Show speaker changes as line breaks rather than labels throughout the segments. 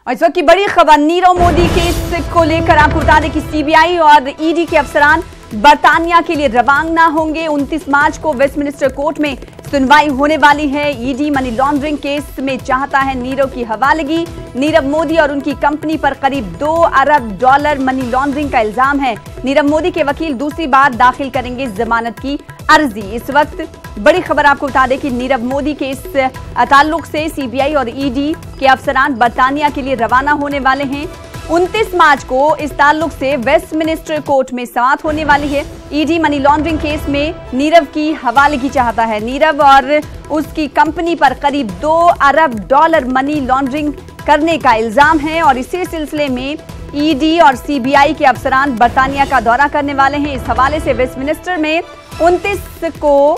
और इस वक्त की बड़ी खबर, नीरव मोदी केस को लेकर आपको बता दें कि सीबीआई और ईडी के अफसरान बर्तानिया के लिए रवाना होंगे। 29 मार्च को वेस्टमिनिस्टर कोर्ट में सुनवाई होने वाली है। ईडी मनी लॉन्ड्रिंग केस में चाहता है नीरव की हवालगी। नीरव मोदी और उनकी कंपनी पर करीब $2 अरब मनी लॉन्ड्रिंग का इल्जाम है। नीरव मोदी के वकील दूसरी बार दाखिल करेंगे जमानत की अर्जी। इस वक्त बड़ी खबर आपको बता दें कि नीरव मोदी के इस ताल्लुक से सीबीआई और ईडी के अफसरान बर्तानिया के लिए रवाना होने वाले हैं। 29 मार्च को इस ताल्लुक से वेस्टमिनिस्टर कोर्ट में समाअत होने वाली है। ईडी मनी लॉन्ड्रिंग केस में नीरव की हवालगी चाहता है। नीरव और उसकी कंपनी पर करीब $2 अरब मनी लॉन्ड्रिंग करने का इल्जाम है और इसी सिलसिले में ईडी और सीबीआई के अफसरान बर्तानिया का दौरा करने वाले हैं। इस हवाले से वेस्टमिनिस्टर में 29 को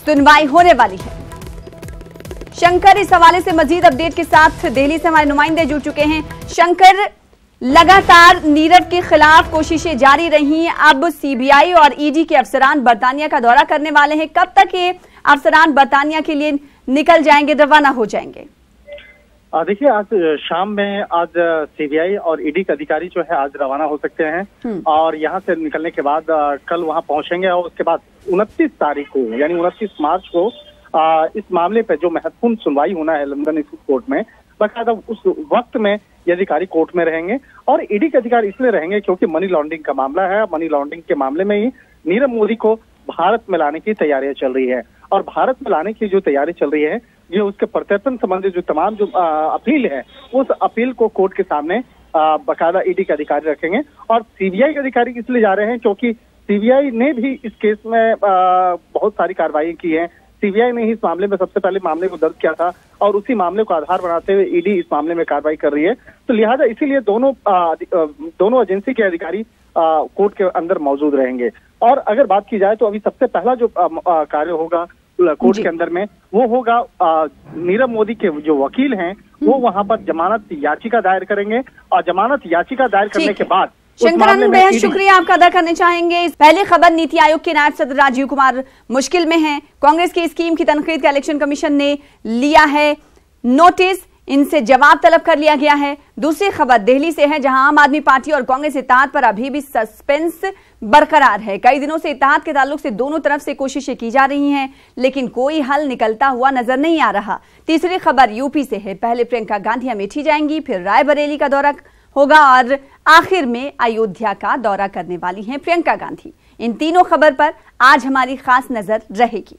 सुनवाई होने वाली है। शंकर इस हवाले से मजीद अपडेट के साथ दिल्ली से हमारे नुमाइंदे जुड़ चुके हैं। शंकर, लगातार नीरव के खिलाफ कोशिशें जारी रही। अब सीबीआई और ईडी के अफसरान बर्तानिया का दौरा करने वाले हैं। कब तक ये अफसरान बर्तानिया के लिए निकल जाएंगे, रवाना हो जाएंगे?
देखिए, आज शाम में आज सीबीआई और ईडी के अधिकारी जो है आज रवाना हो सकते हैं और यहाँ से निकलने के बाद कल वहाँ पहुंचेंगे और उसके बाद 29 तारीख को यानी 29 मार्च को इस मामले पे जो महत्वपूर्ण सुनवाई होना है लंदन स्थित कोर्ट में, बाकायदा उस वक्त में ये अधिकारी कोर्ट में रहेंगे। और ईडी के अधिकारी इसलिए रहेंगे क्योंकि मनी लॉन्ड्रिंग का मामला है। मनी लॉन्ड्रिंग के मामले में ही नीरव मोदी को भारत में लाने की तैयारियां चल रही है और भारत में लाने की जो तैयारी चल रही है, ये उसके प्रत्यर्पण संबंधी जो तमाम जो अपील है, उस अपील को कोर्ट के सामने बाकायदा ईडी के अधिकारी रखेंगे। और सीबीआई के अधिकारी इसलिए जा रहे हैं क्योंकि सीबीआई ने भी इस केस में बहुत सारी कार्रवाई की है। सीबीआई ने ही इस मामले में सबसे पहले मामले को दर्ज किया था और उसी मामले को आधार बनाते हुए ईडी इस मामले में कार्रवाई कर रही है। तो लिहाजा इसीलिए दोनों एजेंसी के अधिकारी कोर्ट के अंदर मौजूद रहेंगे। और अगर बात की जाए तो अभी सबसे पहला जो कार्य होगा कोर्ट के अंदर में, वो होगा नीरव मोदी के जो वकील हैं वो वहां पर जमानत याचिका दायर करेंगे और जमानत याचिका दायर करने के बाद
शंकर, बेहद शुक्रिया आपका अदा करने चाहेंगे। पहली खबर, नीति आयोग के नायब सदर राजीव कुमार मुश्किल में हैं। कांग्रेस की स्कीम की तनकीद का इलेक्शन कमीशन ने लिया है नोटिस, इनसे जवाब तलब कर लिया गया है। दूसरी खबर दिल्ली से है, जहां आम आदमी पार्टी और कांग्रेस इत्तेहाद पर अभी भी सस्पेंस बरकरार है। कई दिनों से इत्तेहाद के ताल्लुक से दोनों तरफ से कोशिशें की जा रही हैं, लेकिन कोई हल निकलता हुआ नजर नहीं आ रहा। तीसरी खबर यूपी से है, पहले प्रियंका गांधी अमेठी जाएंगी, फिर रायबरेली का दौरा होगा और आखिर में अयोध्या का दौरा करने वाली हैं प्रियंका गांधी। इन तीनों खबर पर आज हमारी खास नजर रहेगी।